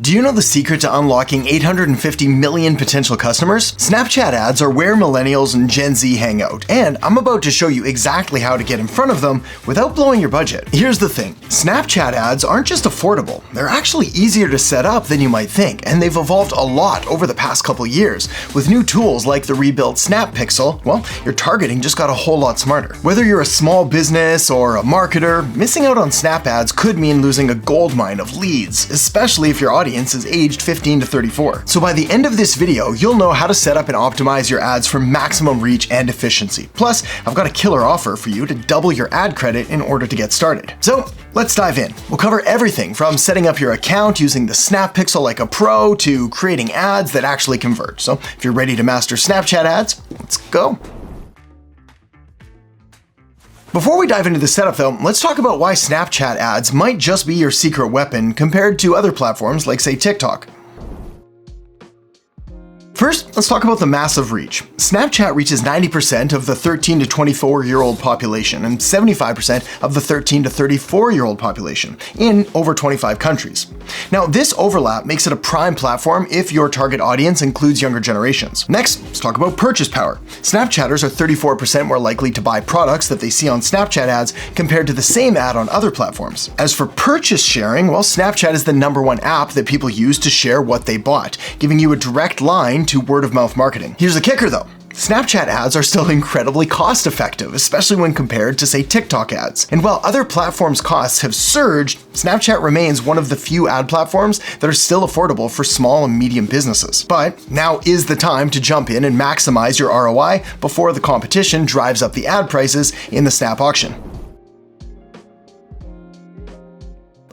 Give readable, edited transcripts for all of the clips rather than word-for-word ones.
Do you know the secret to unlocking 850 million potential customers? Snapchat ads are where millennials and Gen Z hang out, and I'm about to show you exactly how to get in front of them without blowing your budget. Here's the thing, Snapchat ads aren't just affordable, they're actually easier to set up than you might think, and they've evolved a lot over the past couple years. With new tools like the rebuilt Snap Pixel, well, your targeting just got a whole lot smarter. Whether you're a small business or a marketer, missing out on Snap ads could mean losing a goldmine of leads, especially if your audience is aged 15 to 34. So by the end of this video, you'll know how to set up and optimize your ads for maximum reach and efficiency. Plus, I've got a killer offer for you to double your ad credit in order to get started. So let's dive in. We'll cover everything from setting up your account using the Snap Pixel like a pro to creating ads that actually convert. So if you're ready to master Snapchat ads, let's go. Before we dive into the setup though, let's talk about why Snapchat ads might just be your secret weapon compared to other platforms like say TikTok. First, let's talk about the massive reach. Snapchat reaches 90% of the 13 to 24-year-old population and 75% of the 13 to 34-year-old population in over 25 countries. Now, this overlap makes it a prime platform if your target audience includes younger generations. Next, let's talk about purchase power. Snapchatters are 34% more likely to buy products that they see on Snapchat ads compared to the same ad on other platforms. As for purchase sharing, well, Snapchat is the #1 app that people use to share what they bought, giving you a direct line to word-of-mouth marketing. Here's the kicker though. Snapchat ads are still incredibly cost-effective, especially when compared to, say, TikTok ads. And while other platforms' costs have surged, Snapchat remains one of the few ad platforms that are still affordable for small and medium businesses. But now is the time to jump in and maximize your ROI before the competition drives up the ad prices in the Snap auction.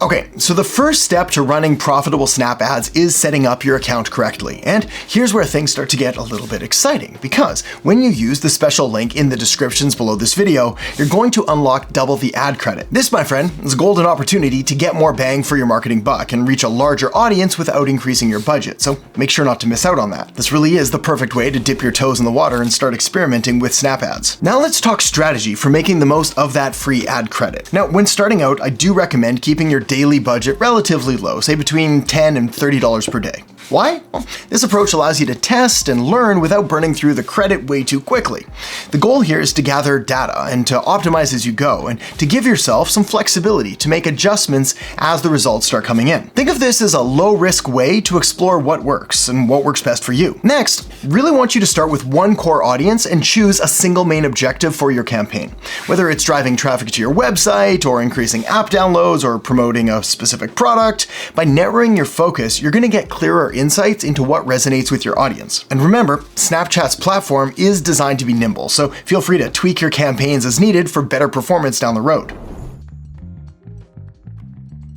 Okay, so the first step to running profitable Snap ads is setting up your account correctly. And here's where things start to get a little bit exciting, because when you use the special link in the descriptions below this video, you're going to unlock double the ad credit. This, my friend, is a golden opportunity to get more bang for your marketing buck and reach a larger audience without increasing your budget, so make sure not to miss out on that. This really is the perfect way to dip your toes in the water and start experimenting with Snap ads. Now let's talk strategy for making the most of that free ad credit. Now, when starting out, I do recommend keeping your daily budget relatively low, say between $10 and $30 per day. Why? Well, this approach allows you to test and learn without burning through the credit way too quickly. The goal here is to gather data and to optimize as you go, and to give yourself some flexibility to make adjustments as the results start coming in. Think of this as a low-risk way to explore what works and what works best for you. Next, really want you to start with one core audience and choose a single main objective for your campaign. Whether it's driving traffic to your website or increasing app downloads or promoting a specific product, by narrowing your focus, you're going to get clearer insights into what resonates with your audience. And remember, Snapchat's platform is designed to be nimble, so feel free to tweak your campaigns as needed for better performance down the road.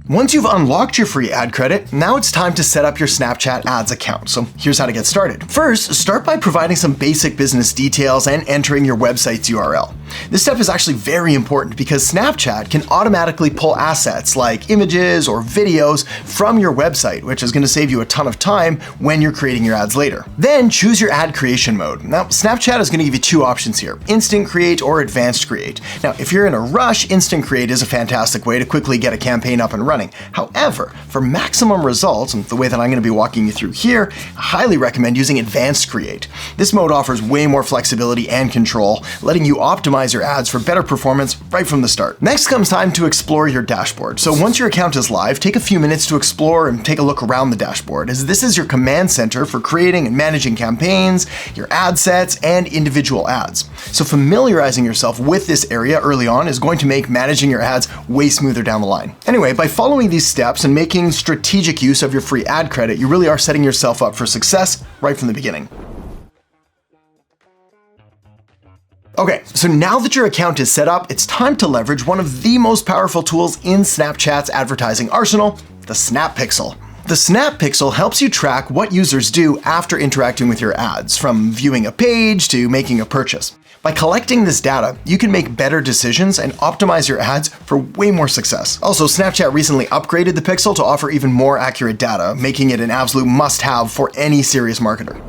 Once you've unlocked your free ad credit, now it's time to set up your Snapchat ads account. So here's how to get started. First, start by providing some basic business details and entering your website's URL. This step is actually very important because Snapchat can automatically pull assets like images or videos from your website, which is going to save you a ton of time when you're creating your ads later. Then choose your ad creation mode. Now, Snapchat is going to give you two options here, Instant Create or Advanced Create. Now, if you're in a rush, Instant Create is a fantastic way to quickly get a campaign up and running. However, for maximum results, and the way that I'm going to be walking you through here, I highly recommend using Advanced Create. This mode offers way more flexibility and control, letting you optimize your ads for better performance right from the start. Next comes time to explore your dashboard. So once your account is live, take a few minutes to explore and take a look around the dashboard, as this is your command center for creating and managing campaigns, your ad sets, and individual ads. So familiarizing yourself with this area early on is going to make managing your ads way smoother down the line. Anyway, by following these steps and making strategic use of your free ad credit, you really are setting yourself up for success right from the beginning. Okay, so now that your account is set up, it's time to leverage one of the most powerful tools in Snapchat's advertising arsenal, the Snap Pixel. The Snap Pixel helps you track what users do after interacting with your ads, from viewing a page to making a purchase. By collecting this data, you can make better decisions and optimize your ads for way more success. Also, Snapchat recently upgraded the Pixel to offer even more accurate data, making it an absolute must-have for any serious marketer.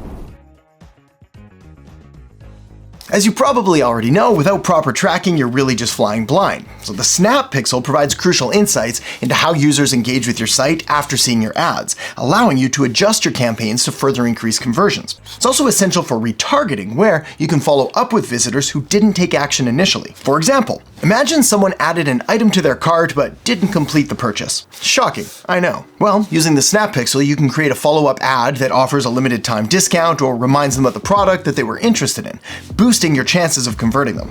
As you probably already know, without proper tracking, you're really just flying blind. So the Snap Pixel provides crucial insights into how users engage with your site after seeing your ads, allowing you to adjust your campaigns to further increase conversions. It's also essential for retargeting, where you can follow up with visitors who didn't take action initially. For example, imagine someone added an item to their cart but didn't complete the purchase. Shocking, I know. Well, using the Snap Pixel, you can create a follow-up ad that offers a limited time discount or reminds them of the product that they were interested in, boosting your chances of converting them.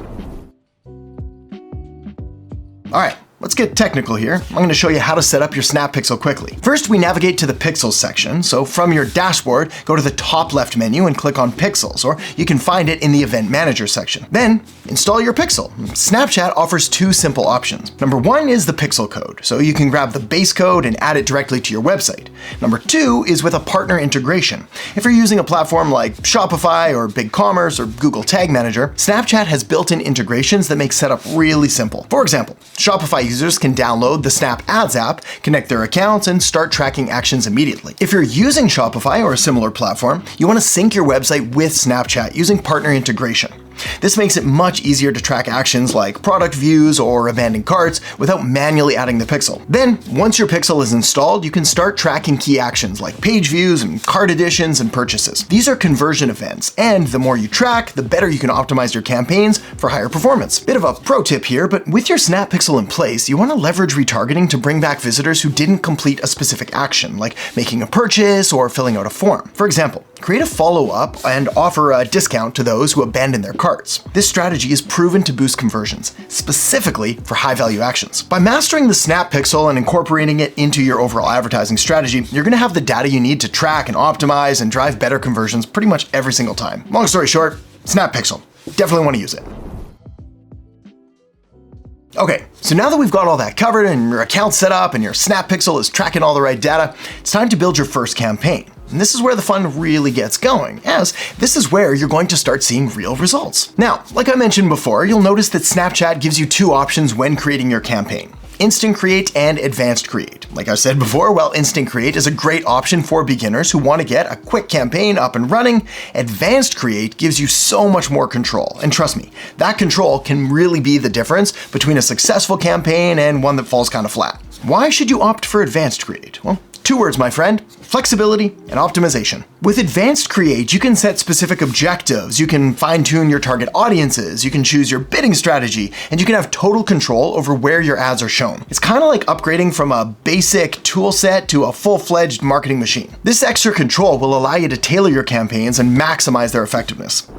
All right, let's get technical here. I'm going to show you how to set up your Snap Pixel quickly. First, we navigate to the Pixels section. So from your dashboard, go to the top left menu and click on Pixels, or you can find it in the Event Manager section. Then, install your Pixel. Snapchat offers two simple options. Number one is the Pixel code, so you can grab the base code and add it directly to your website. Number two is with a partner integration. If you're using a platform like Shopify or BigCommerce or Google Tag Manager, Snapchat has built-in integrations that make setup really simple. For example, Shopify users can download the Snap Ads app, connect their accounts, and start tracking actions immediately. If you're using Shopify or a similar platform, you want to sync your website with Snapchat using partner integration. This makes it much easier to track actions like product views or abandoned carts without manually adding the pixel. Then, once your pixel is installed, you can start tracking key actions like page views and cart additions and purchases. These are conversion events, and the more you track, the better you can optimize your campaigns for higher performance. Bit of a pro tip here, but with your Snap Pixel in place, you want to leverage retargeting to bring back visitors who didn't complete a specific action, like making a purchase or filling out a form. For example, create a follow-up and offer a discount to those who abandon their carts. This strategy is proven to boost conversions, specifically for high-value actions. By mastering the Snap Pixel and incorporating it into your overall advertising strategy, you're going to have the data you need to track and optimize and drive better conversions pretty much every single time. Long story short, Snap Pixel. Definitely want to use it. Okay, so now that we've got all that covered and your account set up and your Snap Pixel is tracking all the right data, it's time to build your first campaign. And this is where the fun really gets going, as this is where you're going to start seeing real results. Now, like I mentioned before, you'll notice that Snapchat gives you two options when creating your campaign: Instant Create and Advanced Create. Like I said before, while Instant Create is a great option for beginners who want to get a quick campaign up and running, Advanced Create gives you so much more control. And trust me, that control can really be the difference between a successful campaign and one that falls kind of flat. Why should you opt for Advanced Create? Well, two words, my friend: flexibility and optimization. With Advanced Create, you can set specific objectives, you can fine-tune your target audiences, you can choose your bidding strategy, and you can have total control over where your ads are shown. It's kind of like upgrading from a basic tool set to a full-fledged marketing machine. This extra control will allow you to tailor your campaigns and maximize their effectiveness.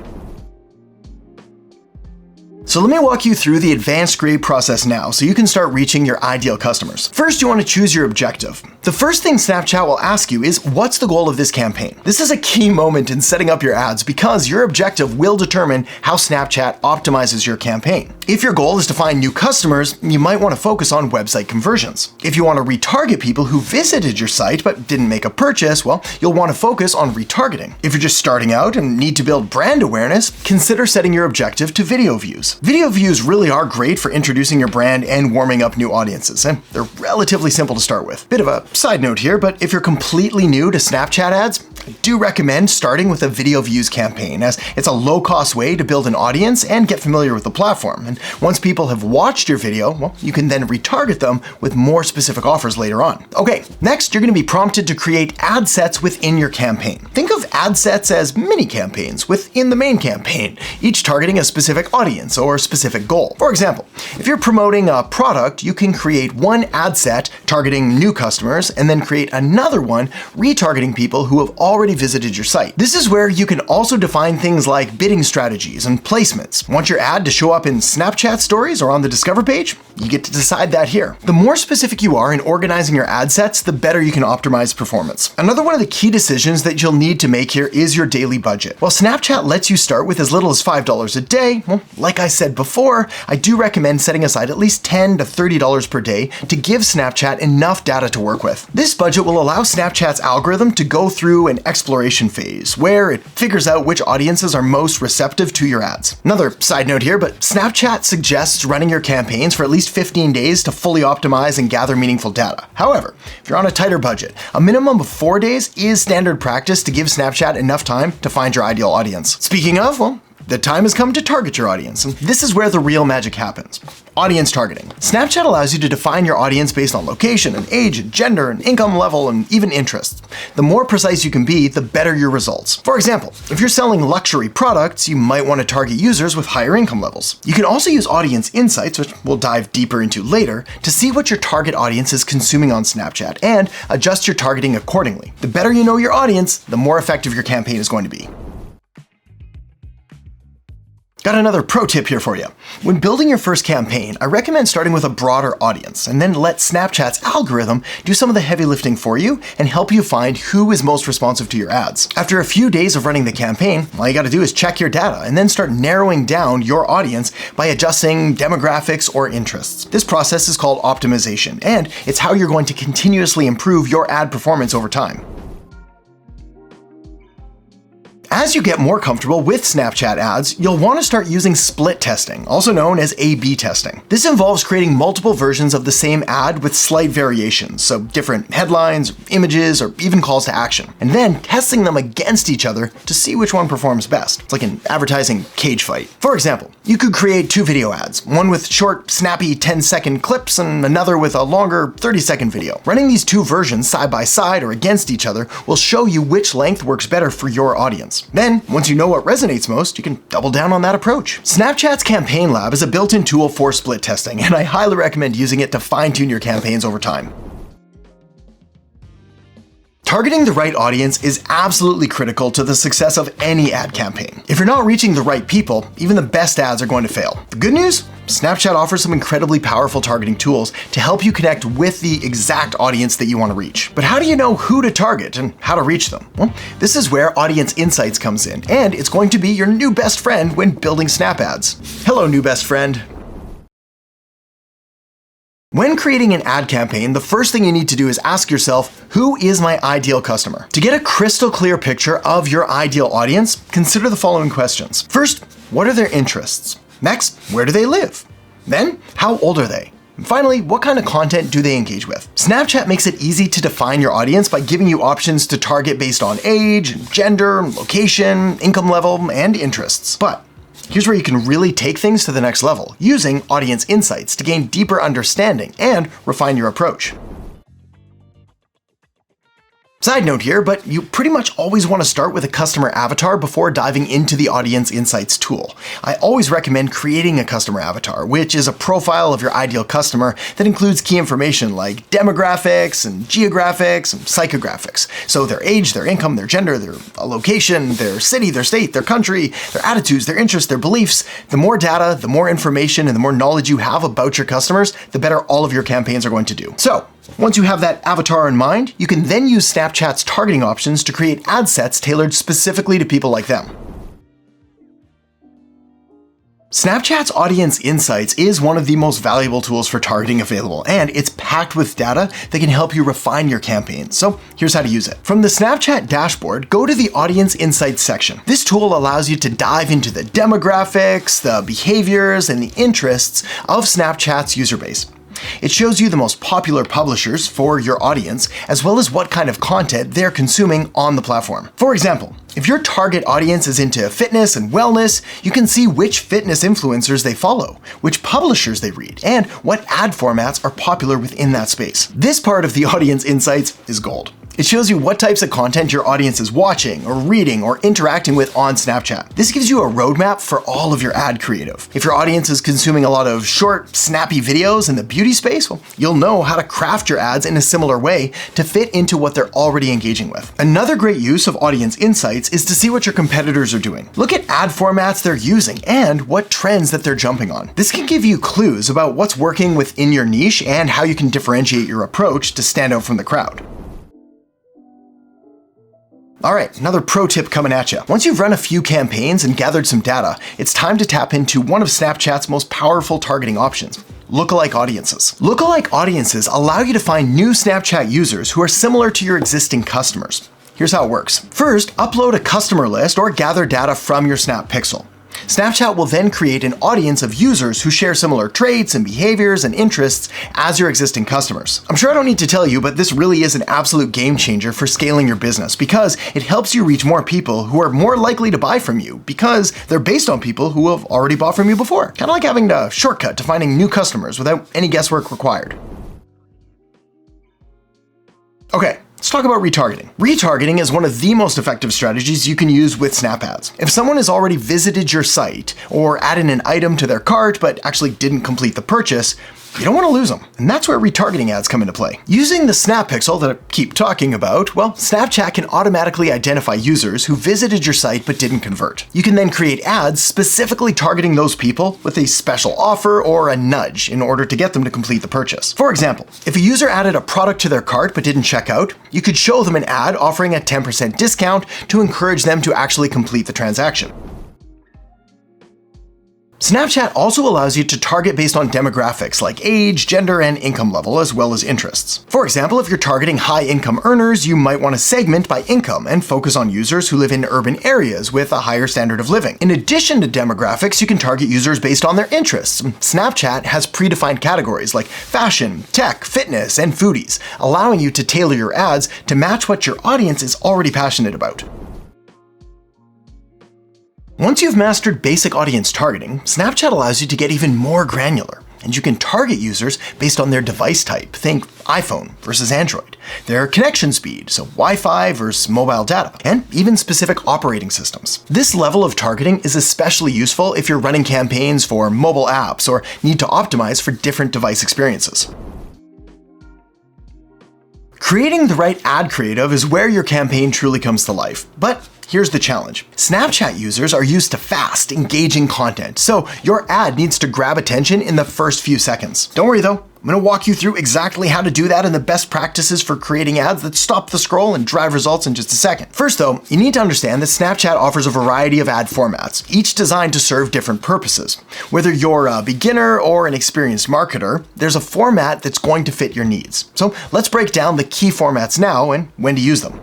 So let me walk you through the Advanced Create process now so you can start reaching your ideal customers. First, you want to choose your objective. The first thing Snapchat will ask you is, what's the goal of this campaign? This is a key moment in setting up your ads because your objective will determine how Snapchat optimizes your campaign. If your goal is to find new customers, you might want to focus on website conversions. If you want to retarget people who visited your site but didn't make a purchase, well, you'll want to focus on retargeting. If you're just starting out and need to build brand awareness, consider setting your objective to video views. Video views really are great for introducing your brand and warming up new audiences, and they're relatively simple to start with. Bit of a side note here, but if you're completely new to Snapchat ads, I do recommend starting with a video views campaign, as it's a low-cost way to build an audience and get familiar with the platform. And once people have watched your video, well, you can then retarget them with more specific offers later on. Okay, next you're going to be prompted to create ad sets within your campaign. Think of ad sets as mini campaigns within the main campaign, each targeting a specific audience or specific goal. For example, if you're promoting a product, you can create one ad set targeting new customers and then create another one retargeting people who have already visited your site. This is where you can also define things like bidding strategies and placements. Want your ad to show up in Snapchat stories or on the Discover page? You get to decide that here. The more specific you are in organizing your ad sets, the better you can optimize performance. Another one of the key decisions that you'll need to make here is your daily budget. While Snapchat lets you start with as little as $5 a day, well, like I said before, I do recommend setting aside at least $10 to $30 per day to give Snapchat enough data to work with. This budget will allow Snapchat's algorithm to go through an exploration phase where it figures out which audiences are most receptive to your ads. Another side note here, but Snapchat suggests running your campaigns for at least 15 days to fully optimize and gather meaningful data. However, if you're on a tighter budget, a minimum of 4 days is standard practice to give Snapchat enough time to find your ideal audience. Speaking of, well, The time has come to target your audience, and this is where the real magic happens. Audience targeting. Snapchat allows you to define your audience based on location and age and gender and income level and even interests. The more precise you can be, the better your results. For example, if you're selling luxury products, you might want to target users with higher income levels. You can also use audience insights, which we'll dive deeper into later, to see what your target audience is consuming on Snapchat and adjust your targeting accordingly. The better you know your audience, the more effective your campaign is going to be. Got another pro tip here for you. When building your first campaign, I recommend starting with a broader audience and then let Snapchat's algorithm do some of the heavy lifting for you and help you find who is most responsive to your ads. After a few days of running the campaign, all you gotta do is check your data and then start narrowing down your audience by adjusting demographics or interests. This process is called optimization, and it's how you're going to continuously improve your ad performance over time. As you get more comfortable with Snapchat ads, you'll want to start using split testing, also known as A/B testing. This involves creating multiple versions of the same ad with slight variations, so different headlines, images, or even calls to action, and then testing them against each other to see which one performs best. It's like an advertising cage fight. For example, you could create 2 video ads, one with short, snappy 10-second clips and another with a longer 30-second video. Running these 2 versions side by side or against each other will show you which length works better for your audience. Then, once you know what resonates most, you can double down on that approach. Snapchat's Campaign Lab is a built-in tool for split testing, and I highly recommend using it to fine-tune your campaigns over time. Targeting the right audience is absolutely critical to the success of any ad campaign. If you're not reaching the right people, even the best ads are going to fail. The good news? Snapchat offers some incredibly powerful targeting tools to help you connect with the exact audience that you want to reach. But how do you know who to target and how to reach them? Well, this is where Audience Insights comes in, and it's going to be your new best friend when building Snap ads. Hello, new best friend. When creating an ad campaign, the first thing you need to do is ask yourself, who is my ideal customer? To get a crystal clear picture of your ideal audience, consider the following questions. First, what are their interests? Next, where do they live? Then, how old are they? And finally, what kind of content do they engage with? Snapchat makes it easy to define your audience by giving you options to target based on age, gender, location, income level, and interests. But here's where you can really take things to the next level, using Audience Insights to gain deeper understanding and refine your approach. Side note here, but you pretty much always want to start with a customer avatar before diving into the Audience Insights tool. I always recommend creating a customer avatar, which is a profile of your ideal customer that includes key information like demographics and geographics and psychographics. So their age, their income, their gender, their location, their city, their state, their country, their attitudes, their interests, their beliefs. The more data, the more information, and the more knowledge you have about your customers, the better all of your campaigns are going to do. So, once you have that avatar in mind, you can then use Snapchat's targeting options to create ad sets tailored specifically to people like them. Snapchat's Audience Insights is one of the most valuable tools for targeting available, and it's packed with data that can help you refine your campaigns. So here's how to use it. From the Snapchat dashboard, go to the Audience Insights section. This tool allows you to dive into the demographics, the behaviors, and the interests of Snapchat's user base. It shows you the most popular publishers for your audience, as well as what kind of content they're consuming on the platform. For example, if your target audience is into fitness and wellness, you can see which fitness influencers they follow, which publishers they read, and what ad formats are popular within that space. This part of the Audience Insights is gold. It shows you what types of content your audience is watching or reading or interacting with on Snapchat. This gives you a roadmap for all of your ad creative. If your audience is consuming a lot of short, snappy videos in the beauty space, well, you'll know how to craft your ads in a similar way to fit into what they're already engaging with. Another great use of Audience Insights is to see what your competitors are doing. Look at ad formats they're using and what trends that they're jumping on. This can give you clues about what's working within your niche and how you can differentiate your approach to stand out from the crowd. All right, another pro tip coming at you. Once you've run a few campaigns and gathered some data, it's time to tap into one of Snapchat's most powerful targeting options: lookalike audiences. Lookalike audiences allow you to find new Snapchat users who are similar to your existing customers. Here's how it works. First, upload a customer list or gather data from your Snap Pixel. Snapchat will then create an audience of users who share similar traits and behaviors and interests as your existing customers. I'm sure I don't need to tell you, but this really is an absolute game changer for scaling your business because it helps you reach more people who are more likely to buy from you because they're based on people who have already bought from you before. Kind of like having a shortcut to finding new customers without any guesswork required. Okay, let's talk about retargeting. Retargeting is one of the most effective strategies you can use with Snap ads. If someone has already visited your site or added an item to their cart but actually didn't complete the purchase, you don't want to lose them, and that's where retargeting ads come into play. Using the Snap Pixel that I keep talking about, well, Snapchat can automatically identify users who visited your site but didn't convert. You can then create ads specifically targeting those people with a special offer or a nudge in order to get them to complete the purchase. For example, if a user added a product to their cart but didn't check out, you could show them an ad offering a 10% discount to encourage them to actually complete the transaction. Snapchat also allows you to target based on demographics like age, gender, and income level, as well as interests. For example, if you're targeting high-income earners, you might want to segment by income and focus on users who live in urban areas with a higher standard of living. In addition to demographics, you can target users based on their interests. Snapchat has predefined categories like fashion, tech, fitness, and foodies, allowing you to tailor your ads to match what your audience is already passionate about. Once you've mastered basic audience targeting, Snapchat allows you to get even more granular, and you can target users based on their device type. Think iPhone versus Android, their connection speed, so Wi-Fi versus mobile data, and even specific operating systems. This level of targeting is especially useful if you're running campaigns for mobile apps or need to optimize for different device experiences. Creating the right ad creative is where your campaign truly comes to life, but here's the challenge. Snapchat users are used to fast, engaging content, so your ad needs to grab attention in the first few seconds. Don't worry though, I'm going to walk you through exactly how to do that and the best practices for creating ads that stop the scroll and drive results in just a second. First though, you need to understand that Snapchat offers a variety of ad formats, each designed to serve different purposes. Whether you're a beginner or an experienced marketer, there's a format that's going to fit your needs. So let's break down the key formats now and when to use them.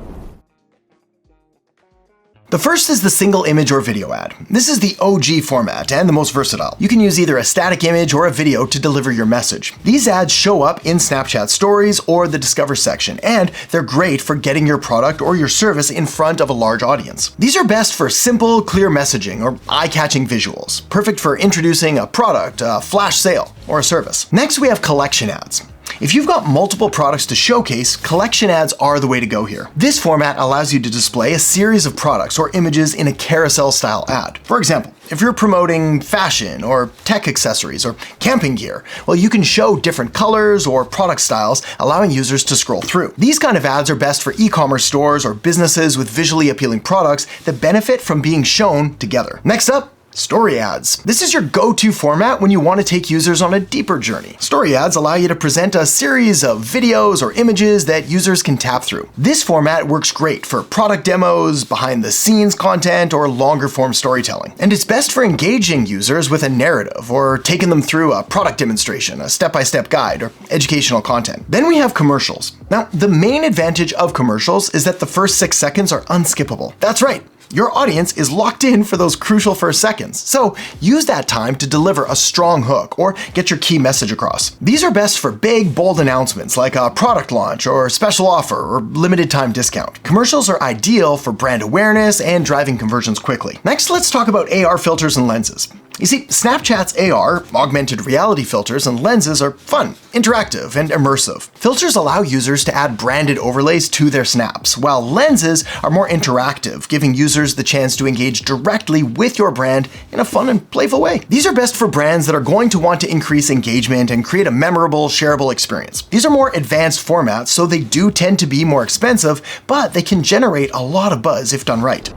The first is the single image or video ad. This is the OG format and the most versatile. You can use either a static image or a video to deliver your message. These ads show up in Snapchat stories or the Discover section, and they're great for getting your product or your service in front of a large audience. These are best for simple, clear messaging or eye-catching visuals, perfect for introducing a product, a flash sale, or a service. Next, we have collection ads. If you've got multiple products to showcase, collection ads are the way to go here. This format allows you to display a series of products or images in a carousel-style ad. For example, if you're promoting fashion or tech accessories or camping gear, well, you can show different colors or product styles, allowing users to scroll through. These kind of ads are best for e-commerce stores or businesses with visually appealing products that benefit from being shown together. Next up, story ads. This is your go-to format when you want to take users on a deeper journey. Story ads allow you to present a series of videos or images that users can tap through. This format works great for product demos, behind-the-scenes content, or longer-form storytelling. And it's best for engaging users with a narrative or taking them through a product demonstration, a step-by-step guide, or educational content. Then we have commercials. Now, the main advantage of commercials is that the first 6 seconds are unskippable. That's right. Your audience is locked in for those crucial first seconds, so use that time to deliver a strong hook or get your key message across. These are best for big, bold announcements like a product launch or special offer or limited time discount. Commercials are ideal for brand awareness and driving conversions quickly. Next, let's talk about AR filters and lenses. You see, Snapchat's AR, augmented reality filters and lenses are fun, interactive, and immersive. Filters allow users to add branded overlays to their snaps, while lenses are more interactive, giving users the chance to engage directly with your brand in a fun and playful way. These are best for brands that are going to want to increase engagement and create a memorable, shareable experience. These are more advanced formats, so they do tend to be more expensive, but they can generate a lot of buzz if done right.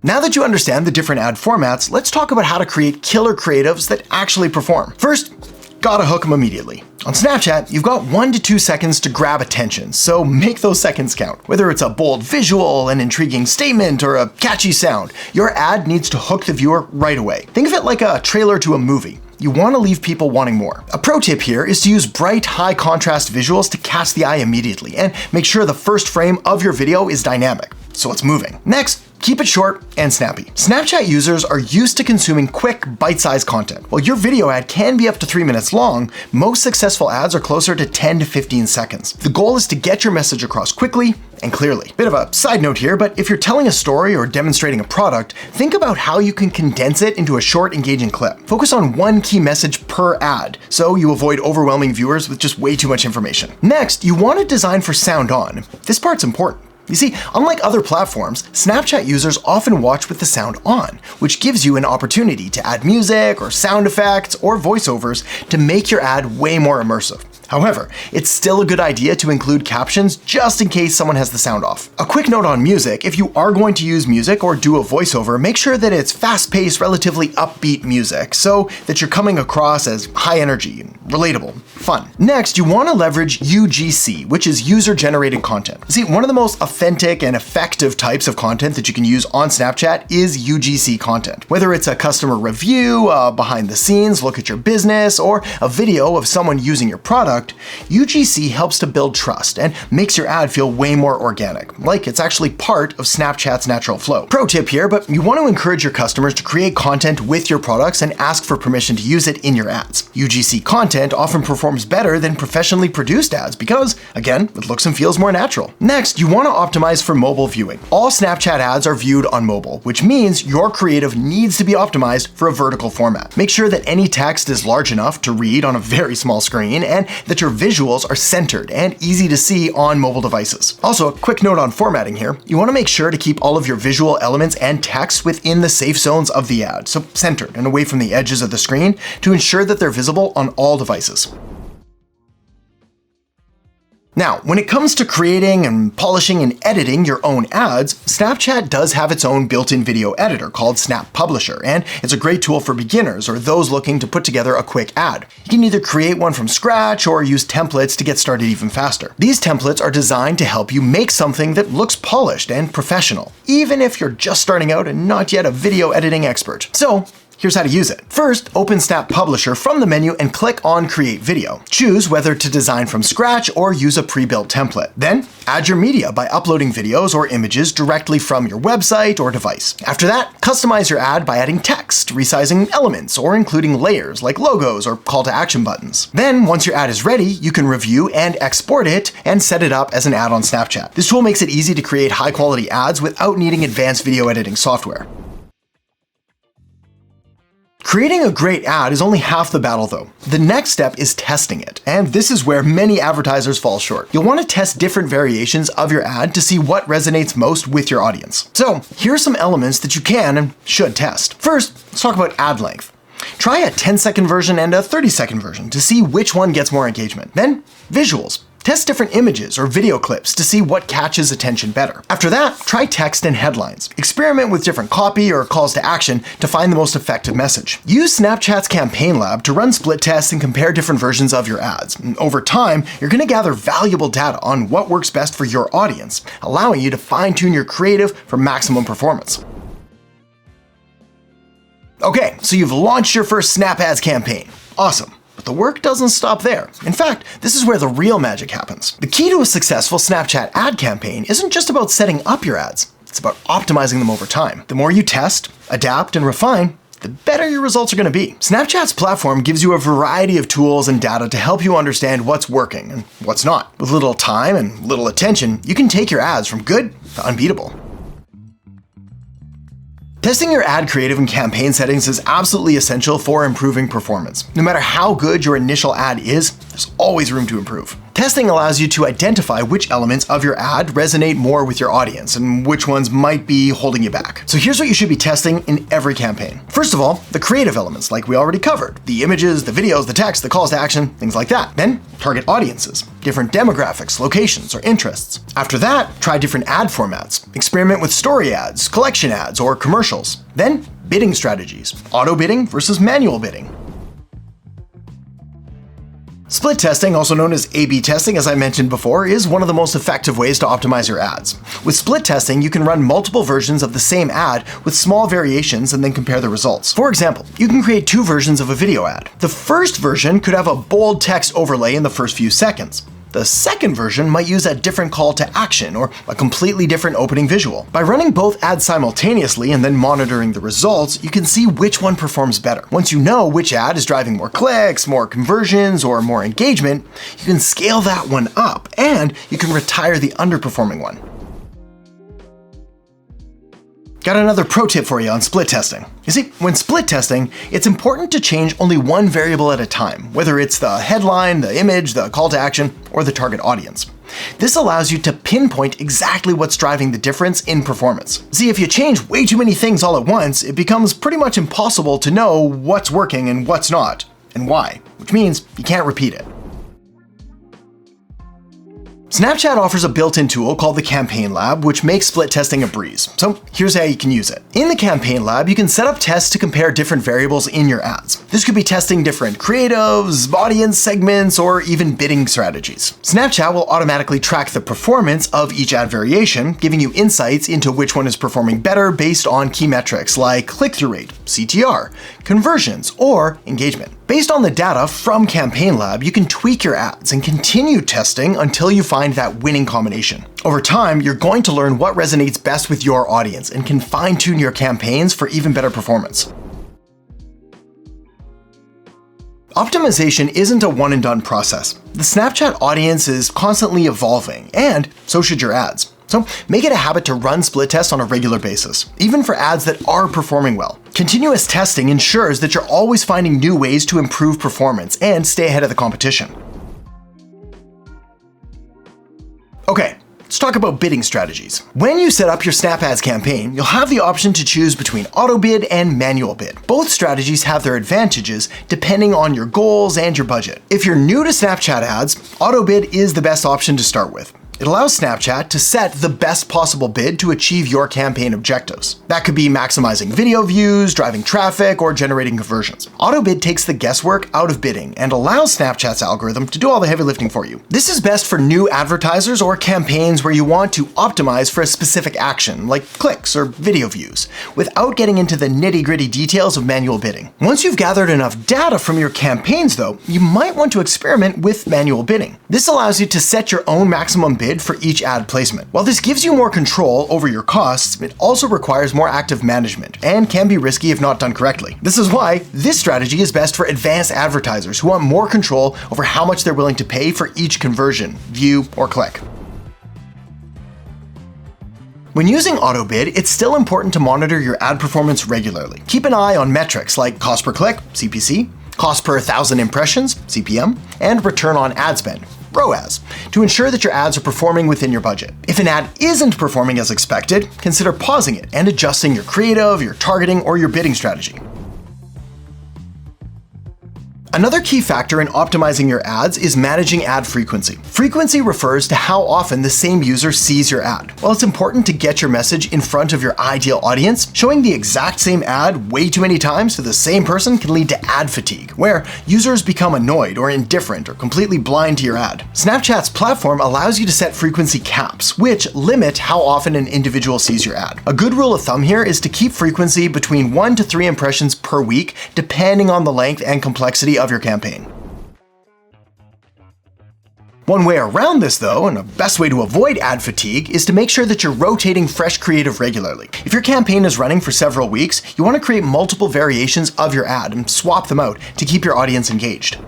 Now that you understand the different ad formats, let's talk about how to create killer creatives that actually perform. First, gotta hook them immediately. On Snapchat, you've got 1 to 2 seconds to grab attention, so make those seconds count. Whether it's a bold visual, an intriguing statement, or a catchy sound, your ad needs to hook the viewer right away. Think of it like a trailer to a movie. You want to leave people wanting more. A pro tip here is to use bright, high contrast visuals to catch the eye immediately and make sure the first frame of your video is dynamic, so it's moving. Next, Keep it short and snappy. Snapchat users are used to consuming quick, bite-sized content. While your video ad can be up to 3 minutes long, most successful ads are closer to 10 to 15 seconds. The goal is to get your message across quickly and clearly. Bit of a side note here, but if you're telling a story or demonstrating a product, think about how you can condense it into a short, engaging clip. Focus on one key message per ad, so you avoid overwhelming viewers with just way too much information. Next, you want to design for sound on. This part's important. You see, unlike other platforms, Snapchat users often watch with the sound on, which gives you an opportunity to add music or sound effects or voiceovers to make your ad way more immersive. However, it's still a good idea to include captions just in case someone has the sound off. A quick note on music: if you are going to use music or do a voiceover, make sure that it's fast-paced, relatively upbeat music so that you're coming across as high energy, relatable, fun. Next, you want to leverage UGC, which is user-generated content. See, one of the most authentic and effective types of content that you can use on Snapchat is UGC content. Whether it's a customer review, a behind-the-scenes look at your business, or a video of someone using your product, UGC helps to build trust and makes your ad feel way more organic, like it's actually part of Snapchat's natural flow. Pro tip here, but you want to encourage your customers to create content with your products and ask for permission to use it in your ads. UGC content often performs better than professionally produced ads because, again, it looks and feels more natural. Next, you want to optimize for mobile viewing. All Snapchat ads are viewed on mobile, which means your creative needs to be optimized for a vertical format. Make sure that any text is large enough to read on a very small screen and that your visuals are centered and easy to see on mobile devices. Also, a quick note on formatting here. You want to make sure to keep all of your visual elements and text within the safe zones of the ad, so centered and away from the edges of the screen to ensure that they're visible on all devices. Now, when it comes to creating and polishing and editing your own ads, Snapchat does have its own built-in video editor called Snap Publisher, and it's a great tool for beginners or those looking to put together a quick ad. You can either create one from scratch or use templates to get started even faster. These templates are designed to help you make something that looks polished and professional, even if you're just starting out and not yet a video editing expert. So, here's how to use it. First, open Snap Publisher from the menu and click on Create Video. Choose whether to design from scratch or use a pre-built template. Then, add your media by uploading videos or images directly from your website or device. After that, customize your ad by adding text, resizing elements, or including layers like logos or call to action buttons. Then, once your ad is ready, you can review and export it and set it up as an ad on Snapchat. This tool makes it easy to create high-quality ads without needing advanced video editing software. Creating a great ad is only half the battle though. The next step is testing it, and this is where many advertisers fall short. You'll want to test different variations of your ad to see what resonates most with your audience. So here are some elements that you can and should test. First, let's talk about ad length. Try a 10-second version and a 30-second version to see which one gets more engagement. Then, visuals. Test different images or video clips to see what catches attention better. After that, try text and headlines. Experiment with different copy or calls to action to find the most effective message. Use Snapchat's Campaign Lab to run split tests and compare different versions of your ads. And over time, you're going to gather valuable data on what works best for your audience, allowing you to fine-tune your creative for maximum performance. Okay, so you've launched your first Snap Ads campaign. Awesome. But the work doesn't stop there. In fact, this is where the real magic happens. The key to a successful Snapchat ad campaign isn't just about setting up your ads, it's about optimizing them over time. The more you test, adapt, and refine, the better your results are going to be. Snapchat's platform gives you a variety of tools and data to help you understand what's working and what's not. With little time and little attention, you can take your ads from good to unbeatable. Testing your ad creative and campaign settings is absolutely essential for improving performance. No matter how good your initial ad is, there's always room to improve. Testing allows you to identify which elements of your ad resonate more with your audience and which ones might be holding you back. So here's what you should be testing in every campaign. First of all, the creative elements, like we already covered. The images, the videos, the text, the calls to action, things like that. Then, target audiences, different demographics, locations, or interests. After that, try different ad formats. Experiment with story ads, collection ads, or commercials. Then, bidding strategies, auto bidding versus manual bidding. Split testing, also known as A/B testing, as I mentioned before, is one of the most effective ways to optimize your ads. With split testing, you can run multiple versions of the same ad with small variations and then compare the results. For example, you can create 2 versions of a video ad. The first version could have a bold text overlay in the first few seconds. The second version might use a different call to action or a completely different opening visual. By running both ads simultaneously and then monitoring the results, you can see which one performs better. Once you know which ad is driving more clicks, more conversions, or more engagement, you can scale that one up and you can retire the underperforming one. Got another pro tip for you on split testing. You see, when split testing, it's important to change only one variable at a time, whether it's the headline, the image, the call to action, or the target audience. This allows you to pinpoint exactly what's driving the difference in performance. See, if you change way too many things all at once, it becomes pretty much impossible to know what's working and what's not, and why, which means you can't repeat it. Snapchat offers a built-in tool called the Campaign Lab, which makes split testing a breeze. So here's how you can use it. In the Campaign Lab, you can set up tests to compare different variables in your ads. This could be testing different creatives, audience segments, or even bidding strategies. Snapchat will automatically track the performance of each ad variation, giving you insights into which one is performing better based on key metrics like click-through rate, CTR, conversions, or engagement. Based on the data from Campaign Lab, you can tweak your ads and continue testing until you find that winning combination. Over time, you're going to learn what resonates best with your audience and can fine-tune your campaigns for even better performance. Optimization isn't a one-and-done process. The Snapchat audience is constantly evolving, and so should your ads. So make it a habit to run split tests on a regular basis, even for ads that are performing well. Continuous testing ensures that you're always finding new ways to improve performance and stay ahead of the competition. Okay, let's talk about bidding strategies. When you set up your Snap Ads campaign, you'll have the option to choose between auto bid and manual bid. Both strategies have their advantages depending on your goals and your budget. If you're new to Snapchat ads, auto bid is the best option to start with. It allows Snapchat to set the best possible bid to achieve your campaign objectives. That could be maximizing video views, driving traffic, or generating conversions. Autobid takes the guesswork out of bidding and allows Snapchat's algorithm to do all the heavy lifting for you. This is best for new advertisers or campaigns where you want to optimize for a specific action, like clicks or video views, without getting into the nitty-gritty details of manual bidding. Once you've gathered enough data from your campaigns, though, you might want to experiment with manual bidding. This allows you to set your own maximum bid for each ad placement. While this gives you more control over your costs, it also requires more active management and can be risky if not done correctly. This is why this strategy is best for advanced advertisers who want more control over how much they're willing to pay for each conversion, view, or click. When using AutoBid, it's still important to monitor your ad performance regularly. Keep an eye on metrics like cost per click, CPC, cost per 1,000 impressions, CPM, and return on ad spend, ROAS, to ensure that your ads are performing within your budget. If an ad isn't performing as expected, consider pausing it and adjusting your creative, your targeting, or your bidding strategy. Another key factor in optimizing your ads is managing ad frequency. Frequency refers to how often the same user sees your ad. While it's important to get your message in front of your ideal audience, showing the exact same ad way too many times to the same person can lead to ad fatigue, where users become annoyed or indifferent or completely blind to your ad. Snapchat's platform allows you to set frequency caps, which limit how often an individual sees your ad. A good rule of thumb here is to keep frequency between 1 to 3 impressions per week, depending on the length and complexity of your campaign. One way around this, though, and the best way to avoid ad fatigue, is to make sure that you're rotating fresh creative regularly. If your campaign is running for several weeks, you want to create multiple variations of your ad and swap them out to keep your audience engaged.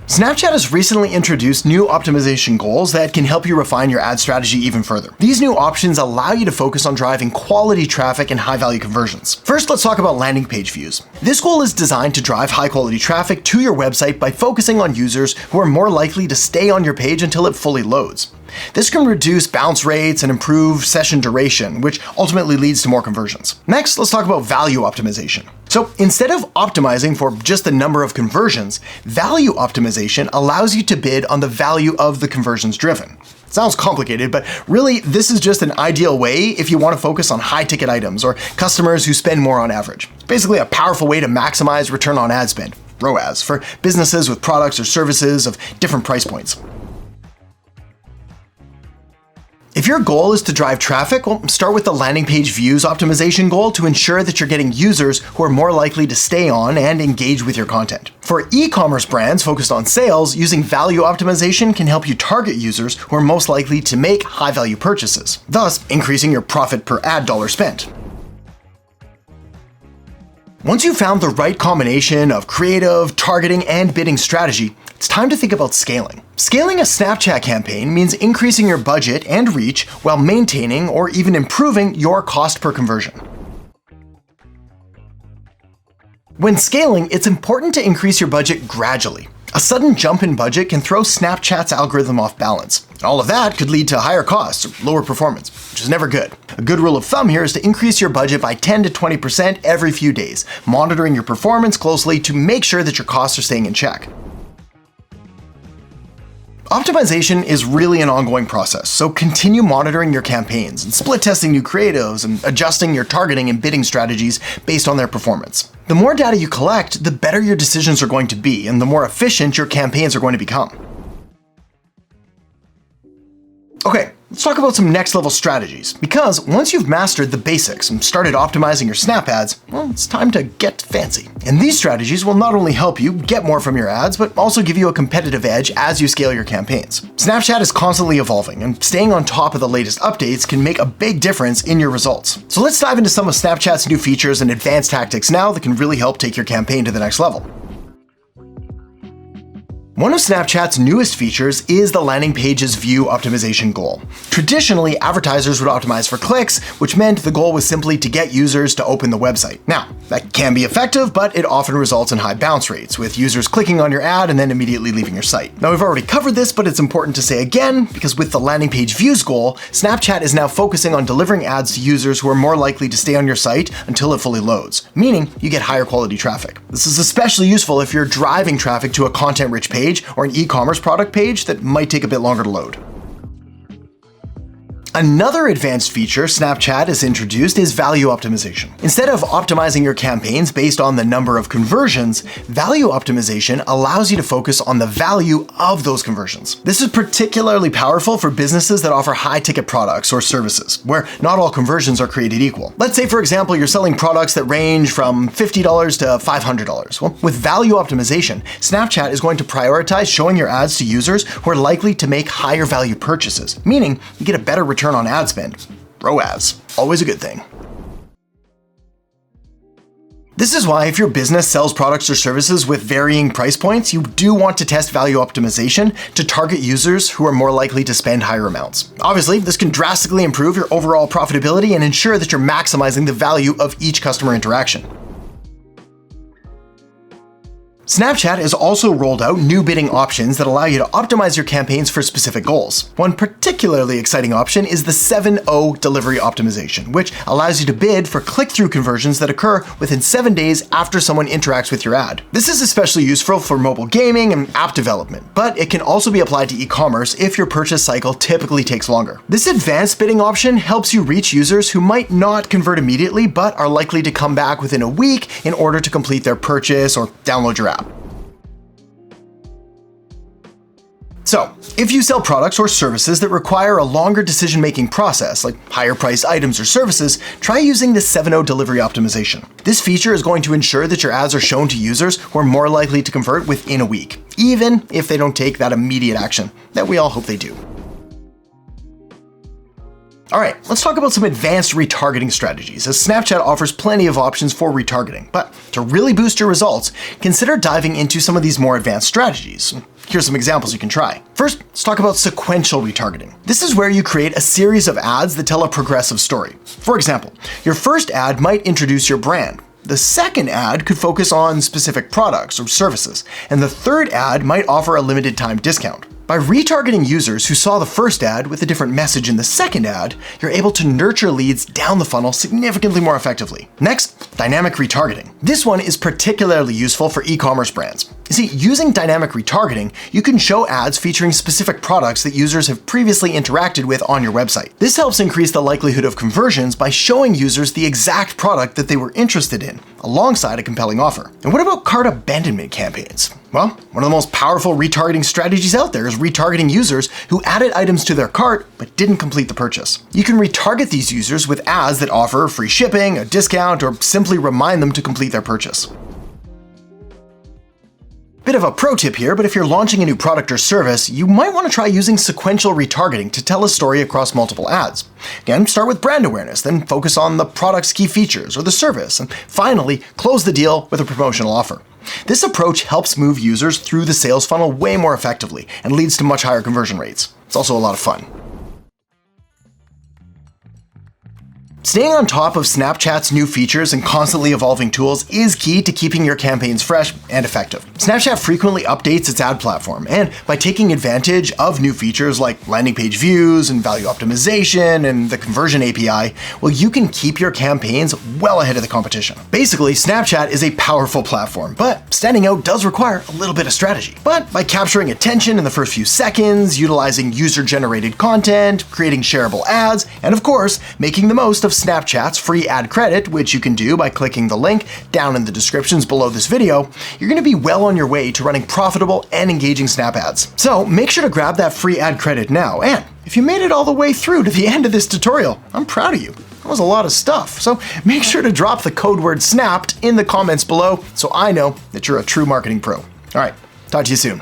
Snapchat has recently introduced new optimization goals that can help you refine your ad strategy even further. These new options allow you to focus on driving quality traffic and high-value conversions. First, let's talk about landing page views. This goal is designed to drive high-quality traffic to your website by focusing on users who are more likely to stay on your page until it fully loads. This can reduce bounce rates and improve session duration, which ultimately leads to more conversions. Next, let's talk about value optimization. So instead of optimizing for just the number of conversions, value optimization allows you to bid on the value of the conversions driven. It sounds complicated, but really this is just an ideal way if you want to focus on high-ticket items or customers who spend more on average. It's basically a powerful way to maximize return on ad spend, ROAS, for businesses with products or services of different price points. If your goal is to drive traffic, well, start with the landing page views optimization goal to ensure that you're getting users who are more likely to stay on and engage with your content. For e-commerce brands focused on sales, using value optimization can help you target users who are most likely to make high-value purchases, thus increasing your profit per ad dollar spent. Once you've found the right combination of creative, targeting, and bidding strategy, it's time to think about scaling. Scaling a Snapchat campaign means increasing your budget and reach while maintaining or even improving your cost per conversion. When scaling, it's important to increase your budget gradually. A sudden jump in budget can throw Snapchat's algorithm off balance. All of that could lead to higher costs or lower performance, which is never good. A good rule of thumb here is to increase your budget by 10 to 20% every few days, monitoring your performance closely to make sure that your costs are staying in check. Optimization is really an ongoing process, so continue monitoring your campaigns and split testing new creatives and adjusting your targeting and bidding strategies based on their performance. The more data you collect, the better your decisions are going to be and the more efficient your campaigns are going to become. Okay, let's talk about some next level strategies, because once you've mastered the basics and started optimizing your Snap ads, well, it's time to get fancy. And these strategies will not only help you get more from your ads, but also give you a competitive edge as you scale your campaigns. Snapchat is constantly evolving, and staying on top of the latest updates can make a big difference in your results. So let's dive into some of Snapchat's new features and advanced tactics now that can really help take your campaign to the next level. One of Snapchat's newest features is the landing page's view optimization goal. Traditionally, advertisers would optimize for clicks, which meant the goal was simply to get users to open the website. Now, that can be effective, but it often results in high bounce rates, with users clicking on your ad and then immediately leaving your site. Now, we've already covered this, but it's important to say again, because with the landing page views goal, Snapchat is now focusing on delivering ads to users who are more likely to stay on your site until it fully loads, meaning you get higher quality traffic. This is especially useful if you're driving traffic to a content-rich page or an e-commerce product page that might take a bit longer to load. Another advanced feature Snapchat has introduced is value optimization. Instead of optimizing your campaigns based on the number of conversions, value optimization allows you to focus on the value of those conversions. This is particularly powerful for businesses that offer high-ticket products or services, where not all conversions are created equal. Let's say, for example, you're selling products that range from $50 to $500. Well, with value optimization, Snapchat is going to prioritize showing your ads to users who are likely to make higher value purchases, meaning you get a better return on ad spend. ROAS, always a good thing. This is why if your business sells products or services with varying price points, you do want to test value optimization to target users who are more likely to spend higher amounts. Obviously, this can drastically improve your overall profitability and ensure that you're maximizing the value of each customer interaction. Snapchat has also rolled out new bidding options that allow you to optimize your campaigns for specific goals. One particularly exciting option is the 7-0 delivery optimization, which allows you to bid for click-through conversions that occur within 7 days after someone interacts with your ad. This is especially useful for mobile gaming and app development, but it can also be applied to e-commerce if your purchase cycle typically takes longer. This advanced bidding option helps you reach users who might not convert immediately, but are likely to come back within a week in order to complete their purchase or download your app. So, if you sell products or services that require a longer decision-making process, like higher-priced items or services, try using the 7-0 delivery optimization. This feature is going to ensure that your ads are shown to users who are more likely to convert within a week, even if they don't take that immediate action that we all hope they do. All right, let's talk about some advanced retargeting strategies, as Snapchat offers plenty of options for retargeting. But to really boost your results, consider diving into some of these more advanced strategies. Here's some examples you can try. First, let's talk about sequential retargeting. This is where you create a series of ads that tell a progressive story. For example, your first ad might introduce your brand. The second ad could focus on specific products or services, and the third ad might offer a limited time discount. By retargeting users who saw the first ad with a different message in the second ad, you're able to nurture leads down the funnel significantly more effectively. Next, dynamic retargeting. This one is particularly useful for e-commerce brands. You see, using dynamic retargeting, you can show ads featuring specific products that users have previously interacted with on your website. This helps increase the likelihood of conversions by showing users the exact product that they were interested in, alongside a compelling offer. And what about cart abandonment campaigns? Well, one of the most powerful retargeting strategies out there is retargeting users who added items to their cart but didn't complete the purchase. You can retarget these users with ads that offer free shipping, a discount, or simply remind them to complete their purchase. Bit of a pro tip here, but if you're launching a new product or service, you might want to try using sequential retargeting to tell a story across multiple ads. Again, start with brand awareness, then focus on the product's key features or the service, and finally, close the deal with a promotional offer. This approach helps move users through the sales funnel way more effectively and leads to much higher conversion rates. It's also a lot of fun. Staying on top of Snapchat's new features and constantly evolving tools is key to keeping your campaigns fresh and effective. Snapchat frequently updates its ad platform, and by taking advantage of new features like landing page views and value optimization and the conversion API, well, you can keep your campaigns well ahead of the competition. Basically, Snapchat is a powerful platform, but standing out does require a little bit of strategy. But by capturing attention in the first few seconds, utilizing user-generated content, creating shareable ads, and of course, making the most of Snapchat's free ad credit, which you can do by clicking the link down in the descriptions below this video, you're going to be well on your way to running profitable and engaging Snap ads. So make sure to grab that free ad credit now, and if you made it all the way through to the end of this tutorial, I'm proud of you. That was a lot of stuff, so make sure to drop the code word SNAPPED in the comments below so I know that you're a true marketing pro. All right, talk to you soon.